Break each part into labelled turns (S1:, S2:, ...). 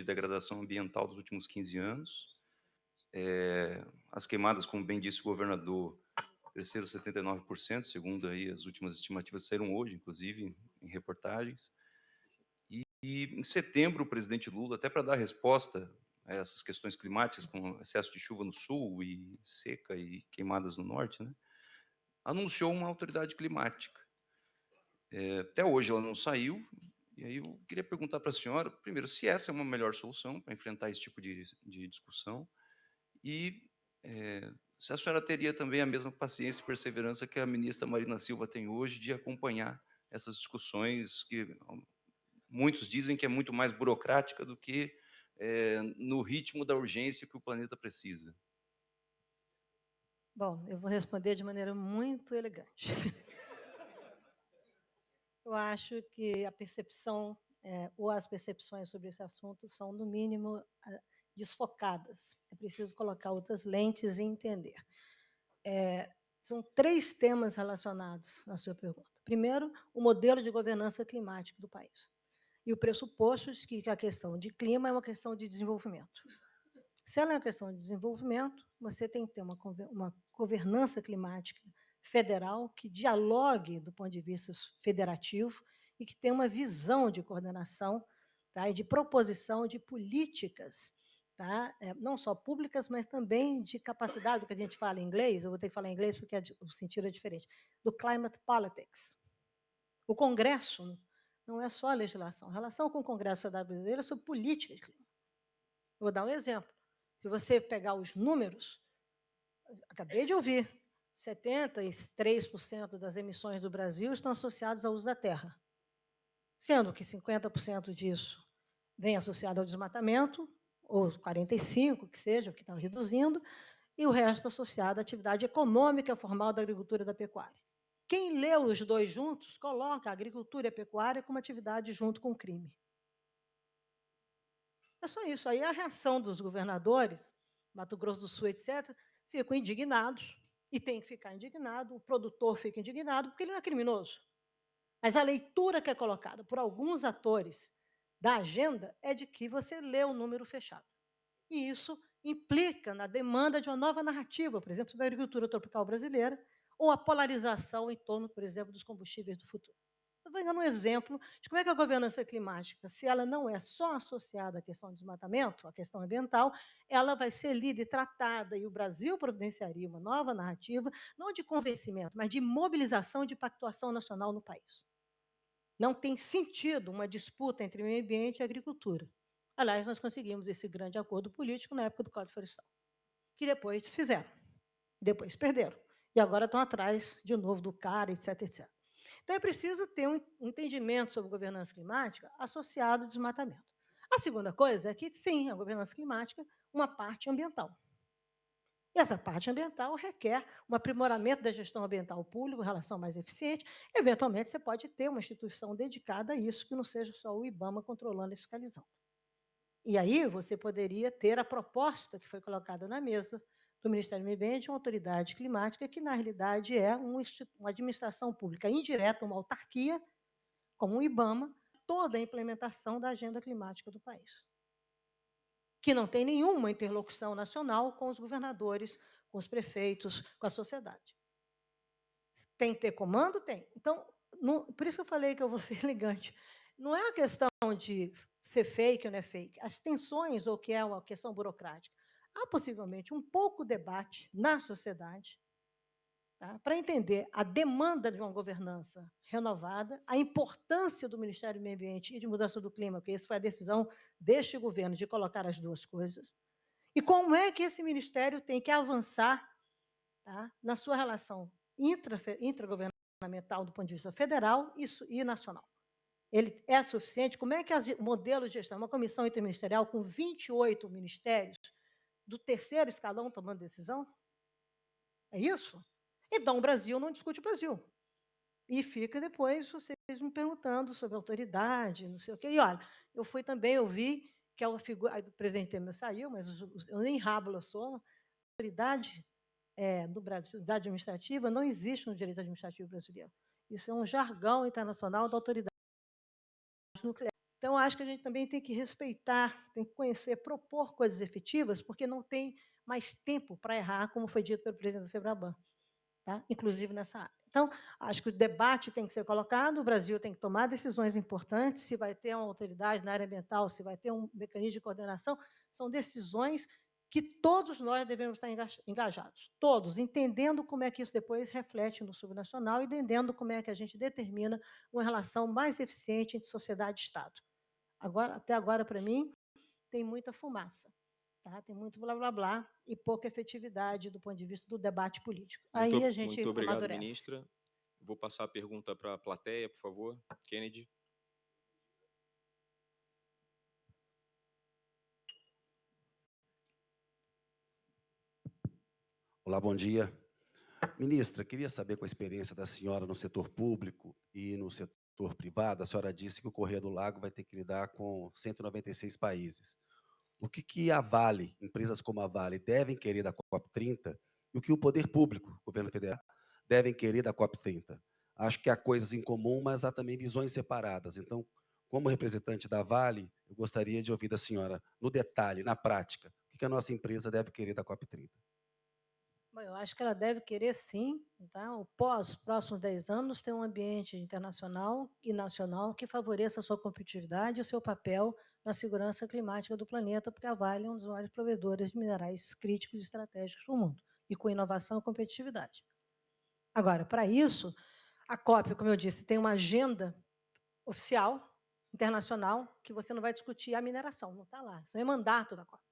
S1: de degradação ambiental dos últimos 15 anos. As queimadas, como bem disse o governador, cresceram 79%, segundo aí as últimas estimativas saíram hoje, inclusive, em reportagens. E em setembro, o presidente Lula, até para dar resposta a essas questões climáticas, com excesso de chuva no sul e seca e queimadas no norte, né, anunciou uma autoridade climática. Até hoje ela não saiu, e aí eu queria perguntar para a senhora, primeiro, se essa é uma melhor solução para enfrentar esse tipo de discussão, e se a senhora teria também a mesma paciência e perseverança que a ministra Marina Silva tem hoje de acompanhar essas discussões que muitos dizem que é muito mais burocrática do que no ritmo da urgência que o planeta precisa.
S2: Bom, eu vou responder de maneira muito elegante. Eu acho que a percepção, ou as percepções sobre esse assunto são, no mínimo, desfocadas. É preciso colocar outras lentes e entender. São 3 temas relacionados na sua pergunta. Primeiro, o modelo de governança climática do país. E o pressuposto de que a questão de clima é uma questão de desenvolvimento. Se ela é uma questão de desenvolvimento, você tem que ter uma governança climática federal que dialogue do ponto de vista federativo e que tenha uma visão de coordenação, tá, e de proposição de políticas, tá, não só públicas, mas também de capacidade, que a gente fala em inglês, eu vou ter que falar em inglês porque o sentido é diferente, do climate politics. O Congresso não é só a legislação. A relação com o Congresso da brasileira é sobre política de clima. Vou dar um exemplo. Se você pegar os números, acabei de ouvir, 73% das emissões do Brasil estão associadas ao uso da terra, sendo que 50% disso vem associado ao desmatamento, ou 45%, que seja, o que está reduzindo, e o resto associado à atividade econômica formal da agricultura e da pecuária. Quem lê os dois juntos, coloca a agricultura e a pecuária como atividade junto com o crime. É só isso. Aí a reação dos governadores, Mato Grosso do Sul, etc., ficam indignados, e tem que ficar indignado, o produtor fica indignado, porque ele não é criminoso. Mas a leitura que é colocada por alguns atores da agenda é de que você lê o número fechado. E isso implica na demanda de uma nova narrativa, por exemplo, sobre a agricultura tropical brasileira, ou a polarização em torno, por exemplo, dos combustíveis do futuro. Estou pegando um exemplo de como é que a governança climática, se ela não é só associada à questão do desmatamento, à questão ambiental, ela vai ser lida e tratada, e o Brasil providenciaria uma nova narrativa, não de convencimento, mas de mobilização e de pactuação nacional no país. Não tem sentido uma disputa entre meio ambiente e agricultura. Aliás, nós conseguimos esse grande acordo político na época do Código Florestal, que depois fizeram, depois perderam, e agora estão atrás, de novo, do CAR, etc, etc. Então, é preciso ter um entendimento sobre governança climática associado ao desmatamento. A segunda coisa é que, sim, a governança climática, uma parte ambiental. E essa parte ambiental requer um aprimoramento da gestão ambiental pública, uma relação mais eficiente. Eventualmente, você pode ter uma instituição dedicada a isso, que não seja só o IBAMA controlando e fiscalizando. E aí você poderia ter a proposta que foi colocada na mesa do Ministério do Meio Ambiente, uma autoridade climática, que, na realidade, é uma administração pública indireta, uma autarquia, como o IBAMA, toda a implementação da agenda climática do país, que não tem nenhuma interlocução nacional com os governadores, com os prefeitos, com a sociedade. Tem que ter comando? Tem. Então, por isso que eu falei que eu vou ser elegante. Não é a questão de ser fake ou não é fake. As tensões, ou que é uma questão burocrática. Há possivelmente um pouco debate na sociedade, tá, para entender a demanda de uma governança renovada, a importância do Ministério do Meio Ambiente e de Mudança do Clima, porque essa foi a decisão deste governo de colocar as duas coisas, e como é que esse ministério tem que avançar, tá, na sua relação intragovernamental do ponto de vista federal e nacional. Ele é suficiente? Como é que o modelo de gestão, uma comissão interministerial com 28 ministérios, do terceiro escalão tomando decisão? É isso? Então, o Brasil não discute o Brasil. E fica depois vocês me perguntando sobre autoridade, não sei o quê. E, olha, eu fui também, eu vi que a figura... O presidente Temer saiu, mas eu nem rábula sou. A autoridade do Brasil, autoridade administrativa, não existe no direito administrativo brasileiro. Isso é um jargão internacional da autoridade nuclear. Então, acho que a gente também tem que respeitar, tem que conhecer, propor coisas efetivas, porque não tem mais tempo para errar, como foi dito pelo presidente da Febraban, tá? Inclusive nessa área. Então, acho que o debate tem que ser colocado, o Brasil tem que tomar decisões importantes, se vai ter uma autoridade na área ambiental, se vai ter um mecanismo de coordenação, são decisões que todos nós devemos estar engajados, todos, entendendo como é que isso depois reflete no subnacional e entendendo como é que a gente determina uma relação mais eficiente entre sociedade e Estado. Agora, até agora, para mim, tem muita fumaça, tá? Tem muito blá blá blá e pouca efetividade do ponto de vista do debate político. Aí a
S3: Muito
S2: gente
S3: obrigado,
S2: amadurece.
S3: ministra. Vou passar a pergunta para a plateia, por favor. Kennedy.
S4: Olá, bom dia. Ministra, queria saber, com a experiência da senhora no setor público e no setor privado, a senhora disse que o Correio do Lago vai ter que lidar com 196 países. O que a Vale, empresas como a Vale, devem querer da COP30 e o que o poder público, governo federal, devem querer da COP30? Acho que há coisas em comum, mas há também visões separadas. Então, como representante da Vale, eu gostaria de ouvir da senhora, no detalhe, na prática, o que a nossa empresa deve querer da COP30.
S2: Bom, eu acho que ela deve querer sim, tá? O próximos 10 anos, ter um ambiente internacional e nacional que favoreça a sua competitividade e o seu papel na segurança climática do planeta, porque a Vale é um dos maiores provedores de minerais críticos e estratégicos do mundo, e com inovação e competitividade. Agora, para isso, a COP, como eu disse, tem uma agenda oficial, internacional, que você não vai discutir a mineração, não está lá, isso é mandato da COP.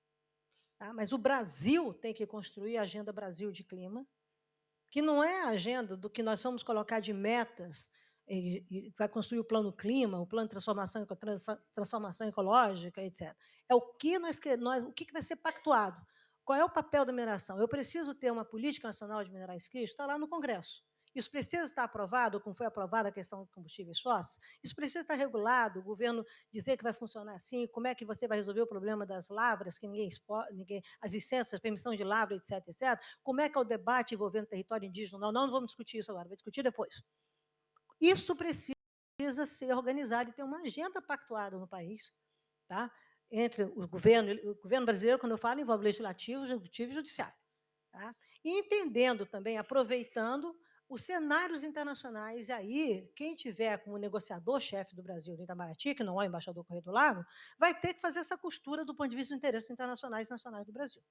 S2: Tá? Mas o Brasil tem que construir a Agenda Brasil de Clima, que não é a agenda do que nós vamos colocar de metas, e vai construir o plano clima, o plano de transformação ecológica, etc. É o que vai ser pactuado. Qual é o papel da mineração? Eu preciso ter uma política nacional de minerais críticos, está lá no Congresso. Isso precisa estar aprovado, como foi aprovada a questão de combustíveis fósseis? Isso precisa estar regulado, o governo dizer que vai funcionar assim, como é que você vai resolver o problema das lavras, que as licenças, permissão de lavra, etc, etc. Como é que é o debate envolvendo território indígena? Não vamos discutir isso agora, vamos discutir depois. Isso precisa ser organizado e ter uma agenda pactuada no país, tá? Entre o governo brasileiro, quando eu falo, envolve legislativo, executivo e judiciário. Tá? E entendendo também, aproveitando os cenários internacionais, e aí, quem tiver como negociador-chefe do Brasil no Itamaraty, que não é o embaixador Correio do Lago, vai ter que fazer essa costura do ponto de vista dos interesses internacionais e nacionais do Brasil.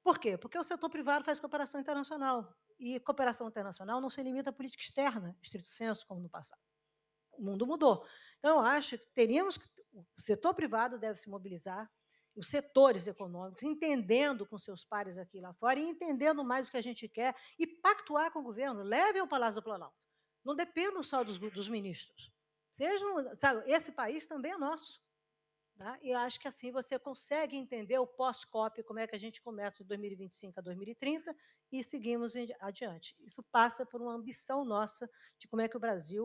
S2: Por quê? Porque o setor privado faz cooperação internacional, e cooperação internacional não se limita à política externa, estrito senso, como no passado. O mundo mudou. Então, eu acho que o setor privado deve se mobilizar, os setores econômicos, entendendo com seus pares aqui e lá fora, e entendendo mais o que a gente quer, e pactuar com o governo, leve ao Palácio do Planalto. Não dependam só dos ministros. Sabe, esse país também é nosso. Tá? E acho que assim você consegue entender o pós-COP, como é que a gente começa de 2025 a 2030 e seguimos adiante. Isso passa por uma ambição nossa de como é que o Brasil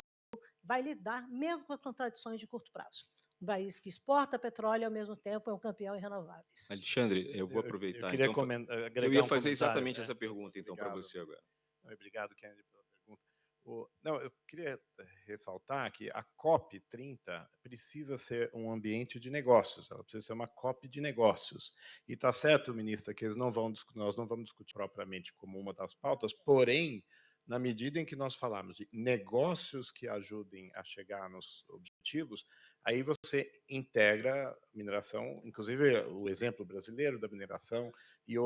S2: vai lidar mesmo com as contradições de curto prazo. Um país que exporta petróleo e, ao mesmo tempo, é um campeão em renováveis.
S3: Alexandre, eu vou
S5: Eu
S3: aproveitar.
S5: queria
S3: Então,
S5: agregar
S3: eu ia
S5: um
S3: fazer
S5: comentário,
S3: exatamente
S5: né?
S3: essa pergunta, então, para
S5: Obrigado,
S3: você agora.
S5: obrigado, Kennedy, pela pergunta. Não, eu queria ressaltar que a COP30 precisa ser um ambiente de negócios, ela precisa ser uma COP de negócios. E está certo, ministra, que nós não vamos discutir propriamente como uma das pautas, porém, na medida em que nós falarmos de negócios que ajudem a chegar nos objetivos, aí você integra a mineração, inclusive o exemplo brasileiro da mineração e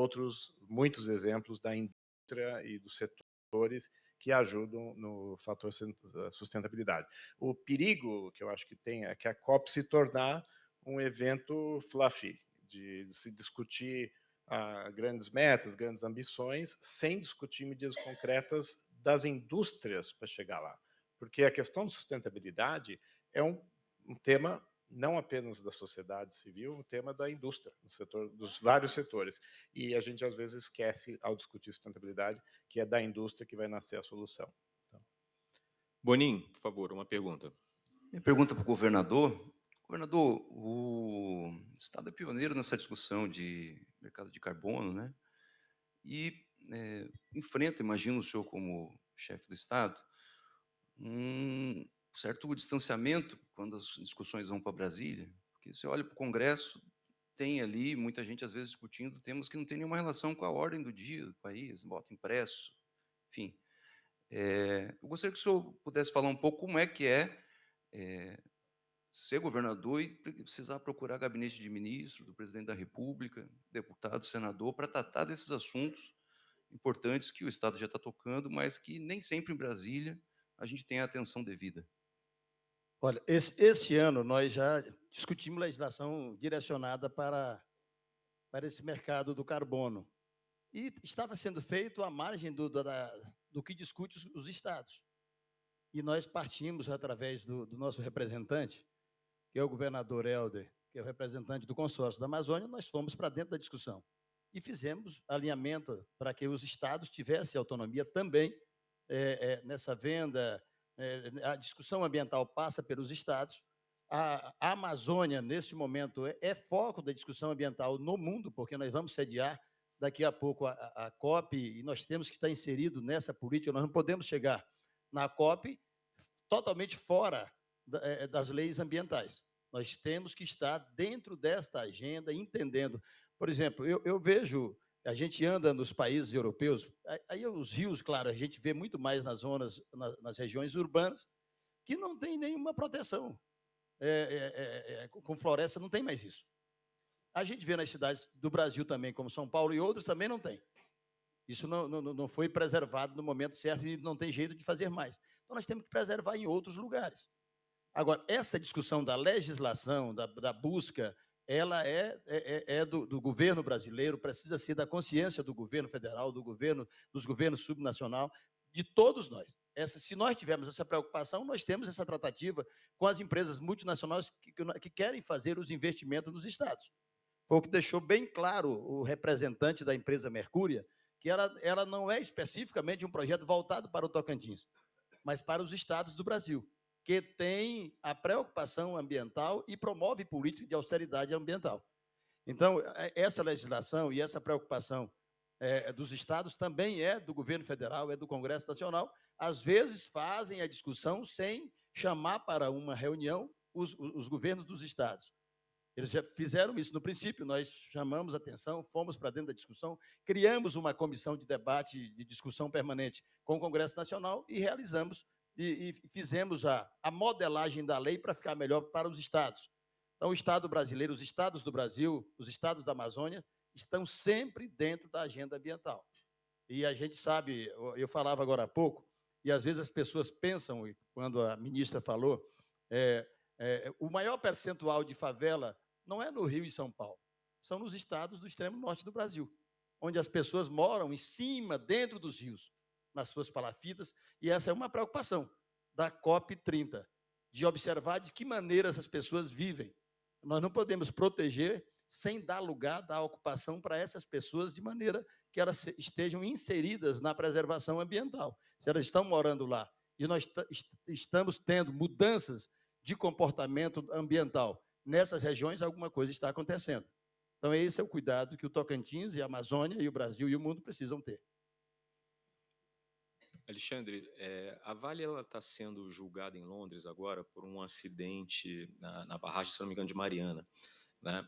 S5: muitos exemplos da indústria e dos setores que ajudam no fator sustentabilidade. O perigo que eu acho que tem é que a COP se tornar um evento fluffy, de se discutir grandes metas, grandes ambições, sem discutir medidas concretas das indústrias para chegar lá. Porque a questão de sustentabilidade é um tema não apenas da sociedade civil, um tema da indústria, dos vários setores. E a gente, às vezes, esquece, ao discutir sustentabilidade, que é da indústria que vai nascer a solução. Então.
S3: Bonin, por favor, uma pergunta.
S1: Minha pergunta para o governador. Governador, o Estado é pioneiro nessa discussão de mercado de carbono, né? E enfrenta, imagino o senhor como chefe do Estado, um certo distanciamento quando as discussões vão para Brasília, porque você olha para o Congresso, tem ali muita gente, às vezes, discutindo temas que não tem nenhuma relação com a ordem do dia do país, voto impresso, enfim. Eu gostaria que o senhor pudesse falar um pouco como é que ser governador e precisar procurar gabinete de ministro, do presidente da República, deputado, senador, para tratar desses assuntos importantes que o Estado já está tocando, mas que nem sempre em Brasília a gente tem a atenção devida.
S6: Olha, esse ano nós já discutimos legislação direcionada para esse mercado do carbono. E estava sendo feito à margem do que discute os estados. E nós partimos, através do nosso representante, que é o governador Helder, que é o representante do consórcio da Amazônia, nós fomos para dentro da discussão. E fizemos alinhamento para que os estados tivessem autonomia também nessa venda. A discussão ambiental passa pelos estados. A Amazônia, neste momento, é foco da discussão ambiental no mundo, porque nós vamos sediar daqui a pouco a COP, e nós temos que estar inserido nessa política. Nós não podemos chegar na COP totalmente fora das leis ambientais. Nós temos que estar dentro desta agenda, entendendo. Por exemplo, eu vejo, a gente anda nos países europeus, aí os rios, claro, a gente vê muito mais nas zonas, nas regiões urbanas, que não tem nenhuma proteção. Com floresta não tem mais isso. A gente vê nas cidades do Brasil também, como São Paulo e outros, também não tem. Isso não foi preservado no momento certo e não tem jeito de fazer mais. Então, nós temos que preservar em outros lugares. Agora, essa discussão da legislação, da busca, ela é do governo brasileiro, precisa ser da consciência do governo federal, dos governos subnacional, de todos nós. Se nós tivermos essa preocupação, nós temos essa tratativa com as empresas multinacionais que querem fazer os investimentos nos estados. Foi o que deixou bem claro o representante da empresa Mercúria, que ela não é especificamente um projeto voltado para o Tocantins, mas para os estados do Brasil, que tem a preocupação ambiental e promove política de austeridade ambiental. Então, essa legislação e essa preocupação dos estados também é do governo federal, é do Congresso Nacional. Às vezes fazem a discussão sem chamar para uma reunião os governos dos estados. Eles já fizeram isso no princípio, nós chamamos a atenção, fomos para dentro da discussão, criamos uma comissão de debate, de discussão permanente com o Congresso Nacional e realizamos e fizemos a modelagem da lei para ficar melhor para os estados. Então, o Estado brasileiro, os estados do Brasil, os estados da Amazônia, estão sempre dentro da agenda ambiental. E a gente sabe, eu falava agora há pouco, e às vezes as pessoas pensam, quando a ministra falou, o maior percentual de favela não é no Rio e São Paulo, são nos estados do extremo norte do Brasil, onde as pessoas moram em cima, dentro dos rios, nas suas palafitas, e essa é uma preocupação da COP30, de observar de que maneira essas pessoas vivem. Nós não podemos proteger sem dar lugar da ocupação para essas pessoas, de maneira que elas estejam inseridas na preservação ambiental. Se elas estão morando lá e nós estamos tendo mudanças de comportamento ambiental nessas regiões, alguma coisa está acontecendo. Então, esse é o cuidado que o Tocantins e a Amazônia e o Brasil e o mundo precisam ter.
S3: Alexandre, a Vale está sendo julgada em Londres agora por um acidente na barragem, se não me engano, de Mariana, né?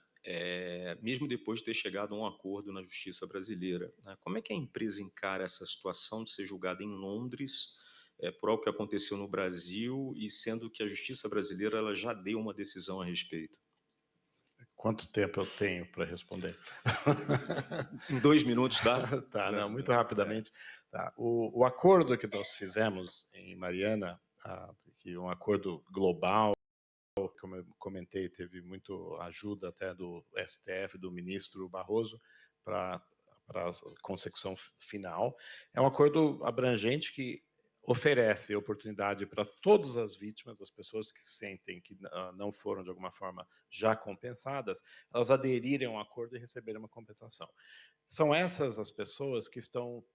S3: Mesmo depois de ter chegado a um acordo na justiça brasileira, né? Como é que a empresa encara essa situação de ser julgada em Londres por algo que aconteceu no Brasil, e sendo que a justiça brasileira ela já deu uma decisão a respeito?
S5: Quanto tempo eu tenho para responder?
S3: Em 2 minutos, tá?
S5: Tá, não, muito rapidamente. Tá. O acordo que nós fizemos em Mariana, que é um acordo global, como eu comentei, teve muito ajuda até do STF, do ministro Barroso, para a consecução final. É um acordo abrangente que oferece oportunidade para todas as vítimas, as pessoas que sentem que não foram, de alguma forma, já compensadas, elas aderirem a um acordo e receberem uma compensação. São essas as pessoas que estão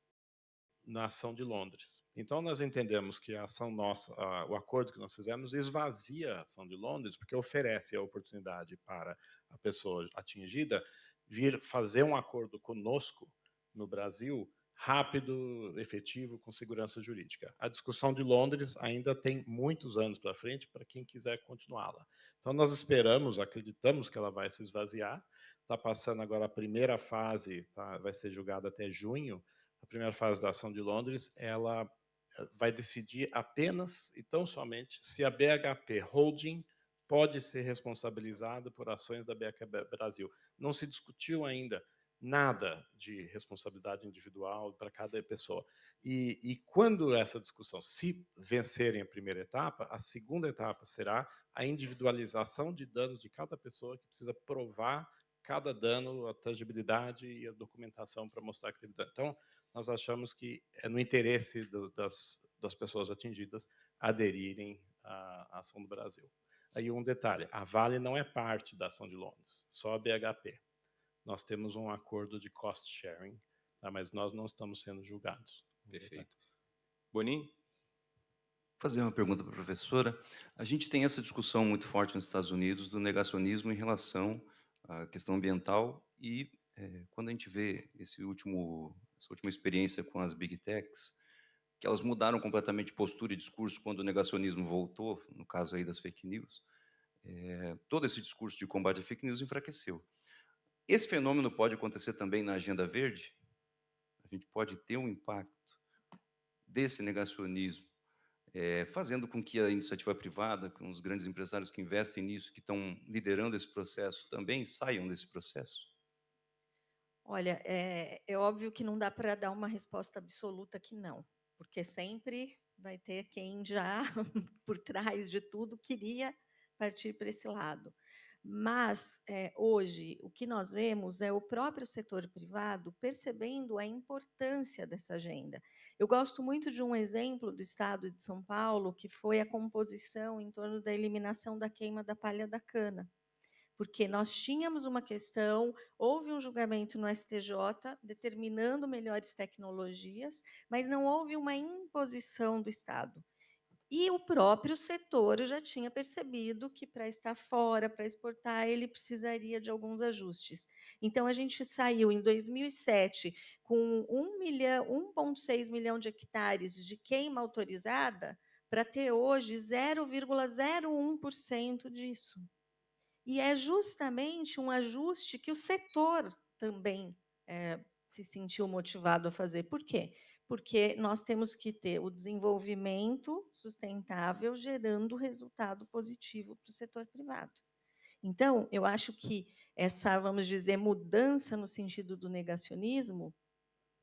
S5: na ação de Londres. Então, nós entendemos que a ação nossa, o acordo que nós fizemos, esvazia a ação de Londres, porque oferece a oportunidade para a pessoa atingida vir fazer um acordo conosco no Brasil rápido, efetivo, com segurança jurídica. A discussão de Londres ainda tem muitos anos para frente para quem quiser continuá-la. Então, nós esperamos, acreditamos que ela vai se esvaziar. Está passando agora a primeira fase, vai ser julgada até junho. A primeira fase da ação de Londres, ela vai decidir apenas e tão somente se a BHP Holding pode ser responsabilizada por ações da BHP Brasil. Não se discutiu ainda nada de responsabilidade individual para cada pessoa. E quando essa discussão se vencerem a primeira etapa, a segunda etapa será a individualização de danos de cada pessoa que precisa provar cada dano, a tangibilidade e a documentação para mostrar aquele dano. Então, nós achamos que é no interesse das pessoas atingidas aderirem à ação do Brasil. Aí um detalhe, a Vale não é parte da ação de Londres, só a BHP. Nós temos um acordo de cost sharing, tá? Mas nós não estamos sendo julgados.
S3: Perfeito. Bonin?
S1: Fazer uma pergunta para a professora. A gente tem essa discussão muito forte nos Estados Unidos do negacionismo em relação à questão ambiental e quando a gente vê essa última experiência com as Big Techs, que elas mudaram completamente postura e discurso quando o negacionismo voltou, no caso aí das fake news, todo esse discurso de combate à fake news enfraqueceu. Esse fenômeno pode acontecer também na agenda verde? A gente pode ter um impacto desse negacionismo, fazendo com que a iniciativa privada, com os grandes empresários que investem nisso, que estão liderando esse processo, também saiam desse processo?
S7: Olha, é óbvio que não dá para dar uma resposta absoluta que não, porque sempre vai ter quem já, por trás de tudo, queria partir para esse lado. Mas, hoje, o que nós vemos é o próprio setor privado percebendo a importância dessa agenda. Eu gosto muito de um exemplo do estado de São Paulo, que foi a composição em torno da eliminação da queima da palha da cana. Porque nós tínhamos uma questão, houve um julgamento no STJ determinando melhores tecnologias, mas não houve uma imposição do Estado. E o próprio setor já tinha percebido que, para estar fora, para exportar, ele precisaria de alguns ajustes. Então, a gente saiu, em 2007, com 1,6 milhão de hectares de queima autorizada, para ter hoje 0,01% disso. E é justamente um ajuste que o setor também se sentiu motivado a fazer. Por quê? Porque nós temos que ter o desenvolvimento sustentável gerando resultado positivo para o setor privado. Então, eu acho que essa, vamos dizer, mudança no sentido do negacionismo,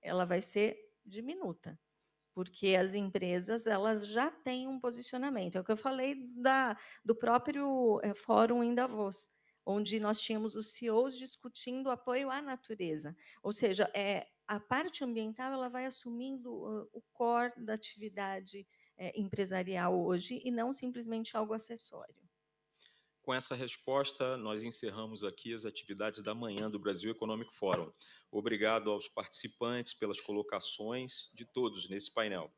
S7: ela vai ser diminuta, porque as empresas elas já têm um posicionamento. É o que eu falei do próprio fórum em Davos, onde nós tínhamos os CEOs discutindo o apoio à natureza. Ou seja, a parte ambiental ela vai assumindo o core da atividade empresarial hoje e não simplesmente algo acessório.
S3: Com essa resposta, nós encerramos aqui as atividades da manhã do Brasil Economic Forum. Obrigado aos participantes pelas colocações de todos nesse painel.